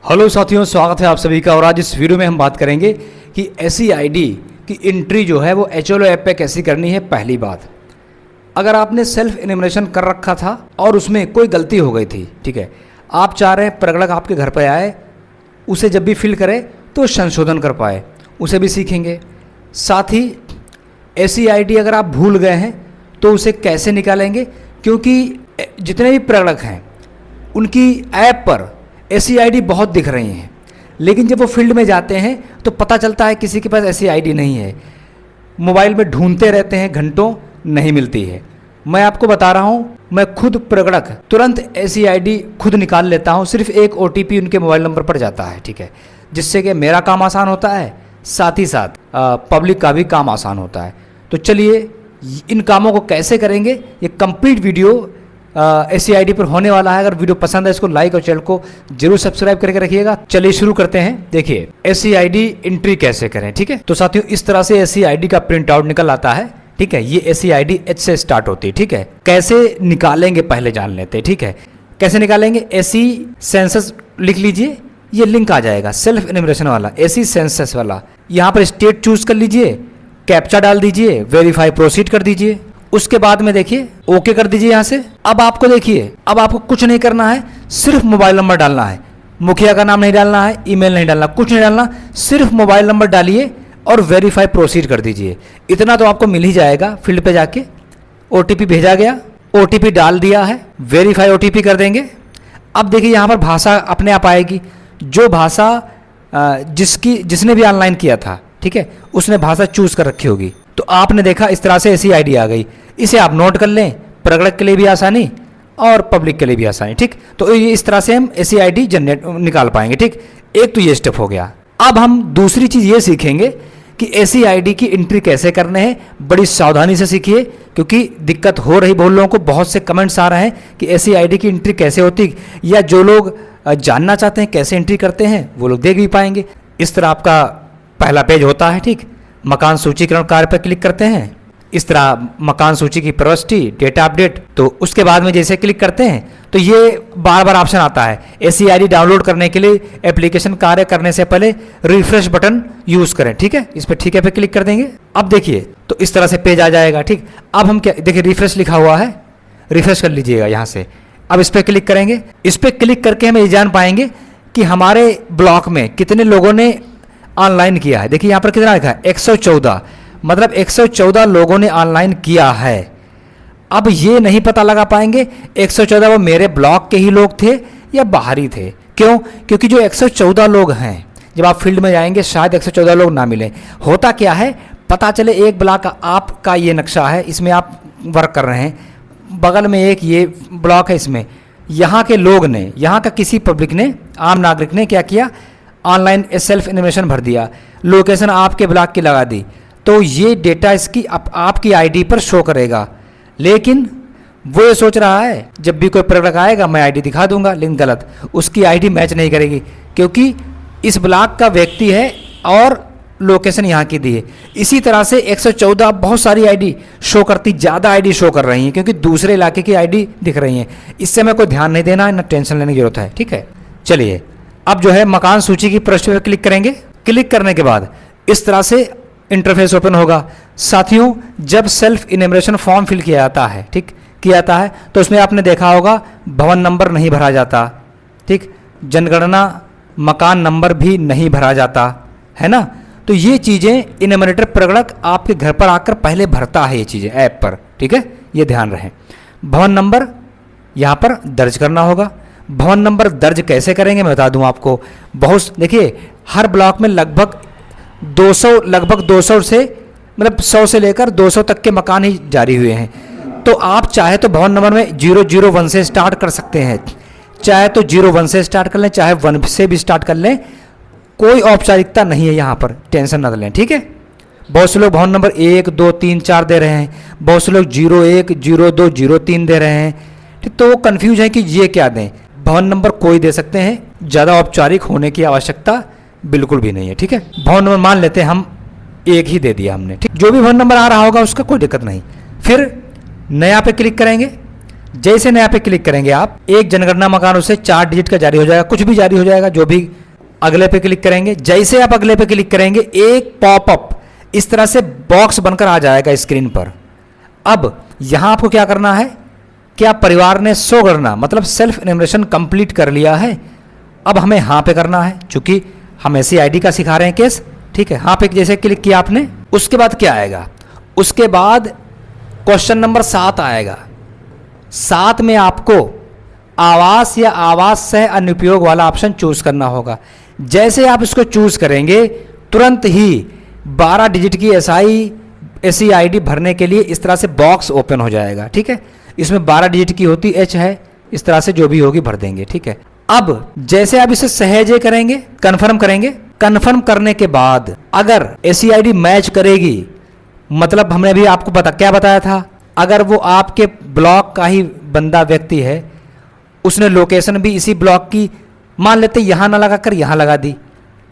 Hello साथियों, स्वागत है आप सभी का। और आज इस वीडियो में हम बात करेंगे कि ऐसी आईडी की एंट्री जो है वो HLO ऐप पे कैसी करनी है। पहली बात, अगर आपने सेल्फ इन्यूमरेशन कर रखा था और उसमें कोई गलती हो गई थी, ठीक है, आप चाह रहे हैं प्रगणक आपके घर पे आए, उसे जब भी फिल करे तो संशोधन कर पाए, उसे भी सीखेंगे। साथ ही ऐसी आईडी अगर आप भूल गए हैं तो उसे कैसे निकालेंगे, क्योंकि जितने भी प्रगणक हैं उनकी ऐप पर ऐसी आईडी बहुत दिख रही हैं, लेकिन जब वो फील्ड में जाते हैं तो पता चलता है किसी के पास ऐसी आईडी नहीं है। मोबाइल में ढूंढते रहते हैं, घंटों नहीं मिलती है। मैं आपको बता रहा हूँ, मैं खुद प्रगणक तुरंत ऐसी आईडी खुद निकाल लेता हूँ। सिर्फ एक OTP उनके मोबाइल नंबर पर जाता है, ठीक है, जिससे कि मेरा काम आसान होता है, साथ ही साथ पब्लिक का भी काम आसान होता है। तो चलिए इन कामों को कैसे करेंगे, ये कंप्लीट वीडियो ऐसी आईडी पर होने वाला है। अगर वीडियो पसंद है इसको लाइक और चैनल को जरूर सब्सक्राइब करके रखिएगा। चलिए शुरू करते हैं। देखिए ऐसी आईडी एंट्री कैसे करें, ठीक है। तो साथियों इस तरह से ऐसी आईडी का प्रिंट आउट निकल आता है, ठीक है। ये ऐसी आईडी H से स्टार्ट होती है, ठीक है। कैसे निकालेंगे पहले जान लेते हैं, ठीक है। कैसे निकालेंगे, ऐसी सेंसस लिख लीजिए, ये लिंक आ जाएगा सेल्फ इन्यूमरेशन वाला, ऐसी सेंसस वाला। यहाँ पर स्टेट चूज कर लीजिए, कैप्चा डाल दीजिए, वेरीफाई प्रोसीड कर दीजिए। उसके बाद में देखिए ओके कर दीजिए यहाँ से। अब आपको देखिए, अब आपको कुछ नहीं करना है, सिर्फ मोबाइल नंबर डालना है। मुखिया का नाम नहीं डालना है, ईमेल नहीं डालना, कुछ नहीं डालना, सिर्फ मोबाइल नंबर डालिए और वेरीफाई प्रोसीड कर दीजिए। इतना तो आपको मिल ही जाएगा। फील्ड पे जाके OTP भेजा गया, OTP डाल दिया है, वेरीफाई OTP कर देंगे। अब देखिए यहाँ पर भाषा अपने आप आएगी, जो भाषा जिसने भी ऑनलाइन किया था, ठीक है, उसने भाषा चूज कर रखी होगी। तो आपने देखा इस तरह से ऐसी आईडी आ गई। इसे आप नोट कर लें, प्रगणक के लिए भी आसानी और पब्लिक के लिए भी आसानी, ठीक। तो ये इस तरह से हम ऐसी आईडी जनरेट निकाल पाएंगे, ठीक। एक तो ये स्टेप हो गया। अब हम दूसरी चीज़ ये सीखेंगे कि ऐसी आईडी की एंट्री कैसे करने हैं। बड़ी सावधानी से सीखिए, क्योंकि दिक्कत हो रही बहुत लोगों को। बहुत से कमेंट्स आ रहे हैं कि ऐसी आईडी की एंट्री कैसे होती, या जो लोग जानना चाहते हैं कैसे एंट्री करते हैं वो लोग देख भी पाएंगे। इस तरह आपका पहला पेज होता है, ठीक। मकान सूचीकरण कार्य पर क्लिक करते हैं। इस तरह मकान सूची की प्रविष्टि, डेटा अपडेट। तो उसके बाद में जैसे क्लिक करते हैं तो ये बार बार ऑप्शन आता है, ऐसी आईडी डाउनलोड करने के लिए एप्लीकेशन कार्य करने से पहले रिफ्रेश बटन यूज करें, ठीक है। इस पर ठीक है पे क्लिक कर देंगे। अब देखिए तो इस तरह से पेज आ जाएगा, ठीक। अब हम क्या देखिए, रिफ्रेश लिखा हुआ है, रिफ्रेश कर लीजिएगा यहाँ से। अब इस पर क्लिक करेंगे। इस पर क्लिक करके हम ये जान पाएंगे कि हमारे ब्लॉक में कितने लोगों ने ऑनलाइन किया है। देखिए यहाँ पर कितना लिखा है, 114, मतलब 114 लोगों ने ऑनलाइन किया है। अब ये नहीं पता लगा पाएंगे 114 वो मेरे ब्लॉक के ही लोग थे या बाहरी थे। क्यों? क्योंकि जो 114 लोग हैं, जब आप फील्ड में जाएंगे शायद 114 लोग ना मिले। होता क्या है, पता चले एक ब्लॉक का आपका ये नक्शा है, इसमें आप वर्क कर रहे हैं, बगल में एक ये ब्लॉक है, इसमें यहाँ के लोग ने, यहाँ का किसी पब्लिक ने, आम नागरिक ने क्या किया, ऑनलाइन सेल्फ इन्फॉर्मेशन भर दिया, लोकेशन आपके ब्लॉक की लगा दी, तो ये डेटा इसकी आपकी आईडी पर शो करेगा। लेकिन वो ये सोच रहा है जब भी कोई प्रगणक आएगा मैं आईडी दिखा दूंगा, लेकिन गलत, उसकी आईडी मैच नहीं करेगी, क्योंकि इस ब्लॉक का व्यक्ति है और लोकेशन यहाँ की दी है। इसी तरह से 114 बहुत सारी आईडी शो करती, ज़्यादा आईडी शो कर रही हैं, क्योंकि दूसरे इलाके की आईडी दिख रही हैं। इससे हमें कोई ध्यान नहीं देना है, ना टेंशन लेने की जरूरत है, ठीक है। चलिए अब जो है मकान सूची की प्रविष्टि पर क्लिक करेंगे। क्लिक करने के बाद इस तरह से इंटरफेस ओपन होगा। साथियों जब सेल्फ इन्यूमरेशन फॉर्म फिल किया जाता है, ठीक, किया जाता है, तो उसमें आपने देखा होगा भवन नंबर नहीं भरा जाता, ठीक, जनगणना मकान नंबर भी नहीं भरा जाता है ना। तो ये चीज़ें इन्यूमरेटर प्रगणक आपके घर पर आकर पहले भरता है, ये चीज़ें ऐप पर, ठीक है, ये ध्यान रहे। भवन नंबर यहाँ पर दर्ज करना होगा। भवन नंबर दर्ज कैसे करेंगे मैं बता दूं आपको। बहुत देखिए हर ब्लॉक में लगभग 200 से, मतलब 100 से लेकर 200 तक के मकान ही जारी हुए हैं। तो आप चाहे तो भवन नंबर में 001 से स्टार्ट कर सकते हैं, चाहे तो 01 से स्टार्ट कर लें, चाहे 1 से भी स्टार्ट कर लें, कोई औपचारिकता नहीं है यहाँ पर, टेंशन न लें, ठीक है। बहुत से लोग भवन नंबर 1, 2, 3, 4 दे रहे हैं, बहुत से लोग 01, 02, 03 दे रहे हैं, ठीक। तो वो कन्फ्यूज है कि ये क्या दें। भवन नंबर कोई दे सकते हैं, ज़्यादा औपचारिक होने की आवश्यकता बिल्कुल भी नहीं है, ठीक है। भवन नंबर मान लेते हैं हम एक ही दे दिया हमने, ठीक। जो भी भवन नंबर आ रहा होगा उसका कोई दिक्कत नहीं। फिर नया पे क्लिक करेंगे। जैसे नया पे क्लिक करेंगे आप, एक जनगणना मकान उससे 4 डिजिट का जारी हो जाएगा, कुछ भी जारी हो जाएगा जो भी। अगले पे क्लिक करेंगे, जैसे आप अगले पे क्लिक करेंगे एक पॉपअप इस तरह से बॉक्स बनकर आ जाएगा स्क्रीन पर। अब यहां आपको क्या करना है, क्या परिवार ने स्वगणना मतलब सेल्फ इन्यूमरेशन कंप्लीट कर लिया है। अब हमें हाँ पे करना है, चूंकि हम ऐसी आईडी का सिखा रहे हैं केस, ठीक है। हाँ पे जैसे क्लिक किया आपने, उसके बाद क्या आएगा, उसके बाद क्वेश्चन नंबर 7 आएगा। 7 में आपको आवास या आवास सह अनुपयोग वाला ऑप्शन चूज करना होगा। जैसे आप इसको चूज करेंगे तुरंत ही 12 डिजिट की ऐसी आईडी भरने के लिए इस तरह से बॉक्स ओपन हो जाएगा, ठीक है। इसमें 12 डिजिट की होती एच है, इस तरह से जो भी होगी भर देंगे, ठीक है। अब जैसे आप इसे सहजे करेंगे, कंफर्म करेंगे, कंफर्म करने के बाद अगर ऐसी आईडी मैच करेगी, मतलब हमने अभी आपको क्या बताया था, अगर वो आपके ब्लॉक का ही बंदा व्यक्ति है, उसने लोकेशन भी इसी ब्लॉक की मान लेते यहाँ ना लगाकर यहाँ लगा दी,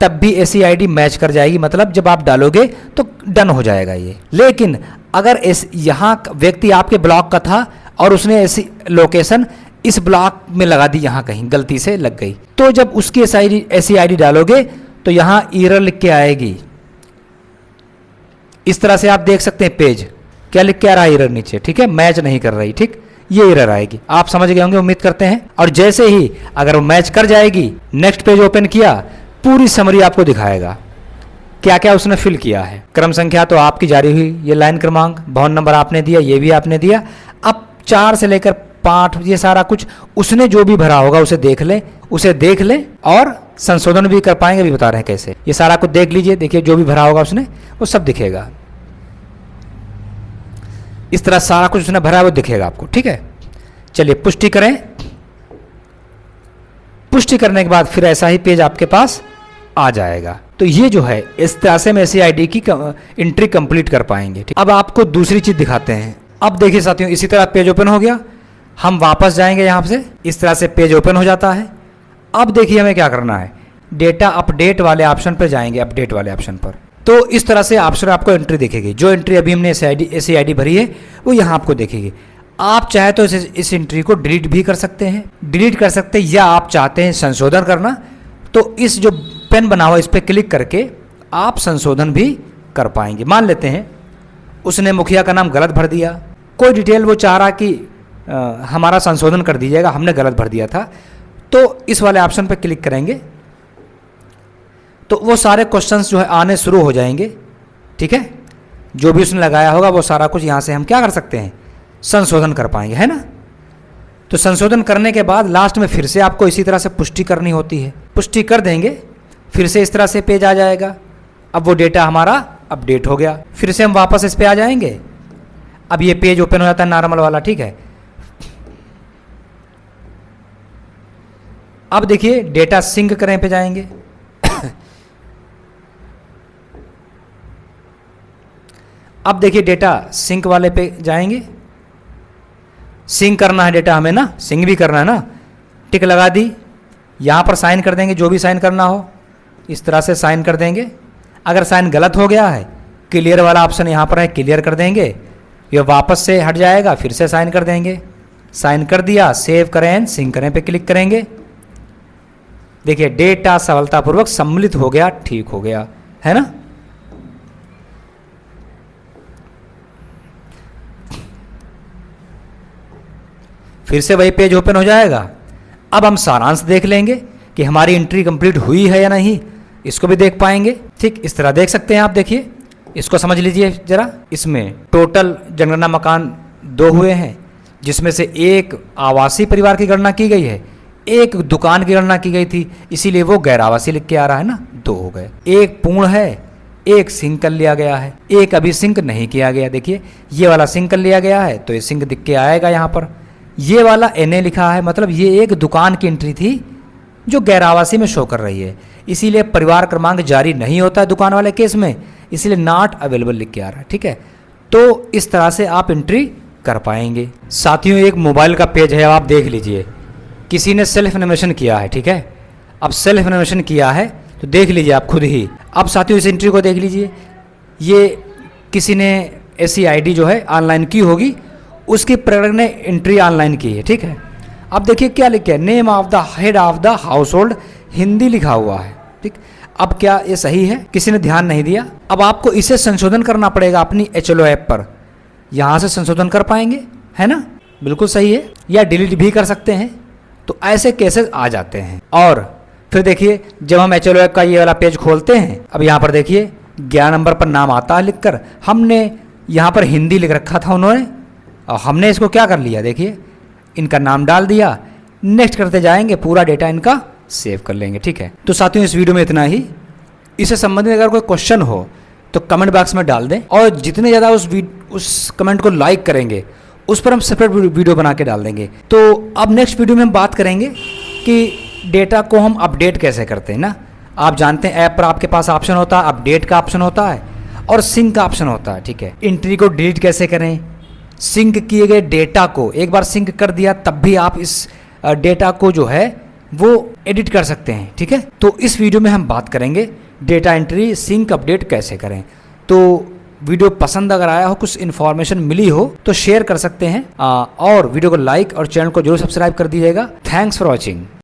तब भी ऐसी आईडी मैच कर जाएगी, मतलब जब आप डालोगे तो डन हो जाएगा ये। लेकिन अगर यहाँ व्यक्ति आपके ब्लॉक का था और उसने ऐसी लोकेशन इस ब्लॉक में लगा दी, यहाँ कहीं गलती से लग गई, तो जब उसकी ऐसी आईडी डालोगे तो यहाँ एरर लिख के आएगी। इस तरह से आप देख सकते हैं पेज क्या लिख के आ रहा है एरर नीचे, ठीक है, मैच नहीं कर रही, ठीक, ये एरर आएगी। आप समझ गए होंगे उम्मीद करते हैं। और जैसे ही अगर वो मैच कर जाएगी, नेक्स्ट पेज ओपन किया, पूरी समरी आपको दिखाएगा क्या क्या उसने फिल किया है। क्रम संख्या तो आपकी जारी हुई, ये लाइन क्रमांक, भवन नंबर आपने दिया, ये भी आपने दिया। अब 4 से लेकर 5 ये सारा कुछ उसने जो भी भरा होगा उसे देख ले और संशोधन भी कर पाएंगे, अभी बता रहे हैं कैसे। ये सारा कुछ देख लीजिए, देखिए जो भी भरा होगा उसने वो सब दिखेगा। इस तरह सारा कुछ उसने भरा है वो दिखेगा आपको, ठीक है। चलिए पुष्टि करें। पुष्टि करने के बाद फिर ऐसा ही पेज आपके पास आ जाएगा। तो ये जो है इस तरह से हम ऐसी आईडी की एंट्री कंप्लीट कर पाएंगे। अब आपको दूसरी चीज दिखाते हैं। अब देखिए साथियों, इसी तरह पेज ओपन हो गया, हम वापस जाएंगे यहाँ से, इस तरह से पेज ओपन हो जाता है। अब देखिए हमें क्या करना है, डेटा अपडेट वाले ऑप्शन पर जाएंगे, अपडेट वाले ऑप्शन पर। तो इस तरह से ऑप्शन आपको एंट्री दिखेगी। जो एंट्री अभी हमने ऐसी आईडी भरी है वो यहाँ आपको दिखेगी। आप चाहे तो इस एंट्री को डिलीट भी कर सकते हैं, या आप चाहते हैं संशोधन करना, तो इस जो पेन बना हुआ इस पर क्लिक करके आप संशोधन भी कर पाएंगे। मान लेते हैं उसने मुखिया का नाम गलत भर दिया, कोई डिटेल वो चाह रहा कि हमारा संशोधन कर दीजिएगा, हमने गलत भर दिया था, तो इस वाले ऑप्शन पर क्लिक करेंगे तो वो सारे क्वेश्चंस जो है आने शुरू हो जाएंगे, ठीक है। जो भी उसने लगाया होगा वो सारा कुछ यहाँ से हम क्या कर सकते हैं, संशोधन कर पाएंगे, है ना। तो संशोधन करने के बाद लास्ट में फिर से आपको इसी तरह से पुष्टि करनी होती है। पुष्टि कर देंगे, फिर से इस तरह से पेज आ जाएगा। अब वो डेटा हमारा अपडेट हो गया। फिर से हम वापस इस पे आ जाएंगे। अब ये पेज ओपन हो जाता है नॉर्मल वाला, ठीक है। अब देखिए डेटा सिंक करें पे जाएंगे। अब देखिए डेटा सिंक वाले पे जाएंगे। सिंक करना है डेटा हमें ना, सिंक भी करना है ना, टिक लगा दी। यहाँ पर साइन कर देंगे, जो भी साइन करना हो इस तरह से साइन कर देंगे। अगर साइन गलत हो गया है, क्लियर वाला ऑप्शन यहाँ पर है, क्लियर कर देंगे, ये वापस से हट जाएगा, फिर से साइन कर देंगे। साइन कर दिया, सेव करें, सिंक करें पे क्लिक करेंगे। देखिए डेटा सफलतापूर्वक सम्मिलित हो गया, ठीक हो गया, है ना। फिर से वही पेज ओपन हो जाएगा। अब हम सारांश देख लेंगे कि हमारी एंट्री कंप्लीट हुई है या नहीं, इसको भी देख पाएंगे। ठीक इस तरह देख सकते हैं आप। देखिए इसको समझ लीजिए जरा। इसमें टोटल जनगणना मकान 2 हुए हैं, जिसमें से एक आवासीय परिवार की गणना की गई है, एक दुकान की गणना की गई थी, इसीलिए वो गैर आवासीय लिख के आ रहा है ना, 2 हो गए। एक पूर्ण है, एक सिंक कर लिया गया है, एक अभी सिंक नहीं किया गया। देखिए ये वाला सिंक कर लिया गया है तो ये सिंक दिख के आएगा यहाँ पर। ये वाला NA लिखा है, मतलब ये एक दुकान की एंट्री थी जो गैर आवासीय में शो कर रही है, इसीलिए परिवार क्रमांक जारी नहीं होता है दुकान वाले केस में, इसीलिए नॉट अवेलेबल लिख के आ रहा है। ठीक है, तो इस तरह से आप एंट्री कर पाएंगे। साथियों एक मोबाइल का पेज है, आप देख लीजिए, किसी ने सेल्फ एनिमेशन किया है। ठीक है, अब सेल्फ एनिमेशन किया है तो देख लीजिए आप खुद ही। अब साथियों इस एंट्री को देख लीजिए, ये किसी ने ऐसी ID जो है ऑनलाइन की होगी, उसकी प्रेरक ने एंट्री ऑनलाइन की है, ठीक है। अब देखिए क्या लिखा है, name of the head of the house hold, Hindi लिखा हुआ है, ठीक। अब क्या ये सही है? किसी ने ध्यान नहीं दिया। अब आपको इसे संशोधन करना पड़ेगा अपनी HLO ऐप पर, यहाँ से संशोधन कर पाएंगे, है ना? बिल्कुल सही है, या डिलीट भी कर सकते हैं। तो ऐसे केसेस आ जाते हैं। और फिर देखिए जब हम HLO ऐप का ये वाला पेज खोलते हैं, अब यहाँ पर देखिए 11 नंबर पर नाम आता है लिखकर, हमने यहाँ पर हिंदी लिख रखा था उन्होंने, और हमने इसको क्या कर लिया, देखिए इनका नाम डाल दिया। नेक्स्ट करते जाएंगे, पूरा डेटा इनका सेव कर लेंगे, ठीक है। तो साथियों इस वीडियो में इतना ही। इससे संबंधित अगर कोई क्वेश्चन हो तो कमेंट बॉक्स में डाल दें, और जितने ज़्यादा उस कमेंट को लाइक करेंगे उस पर हम सेपरेट वीडियो बना के डाल देंगे। तो अब नेक्स्ट वीडियो में हम बात करेंगे कि डेटा को हम अपडेट कैसे करते हैं ना। आप जानते हैं ऐप पर आपके पास ऑप्शन होता है, अपडेट का ऑप्शन होता है और सिंक का ऑप्शन होता है, ठीक है। एंट्री को डिलीट कैसे करें, सिंक किए गए डेटा को एक बार सिंक कर दिया तब भी आप इस डेटा को जो है वो एडिट कर सकते हैं, ठीक है। तो इस वीडियो में हम बात करेंगे डेटा एंट्री सिंक अपडेट कैसे करें। तो वीडियो पसंद अगर आया हो, कुछ इन्फॉर्मेशन मिली हो तो शेयर कर सकते हैं, और वीडियो को लाइक और चैनल को जरूर सब्सक्राइब कर दीजिएगा। Thanks for watching.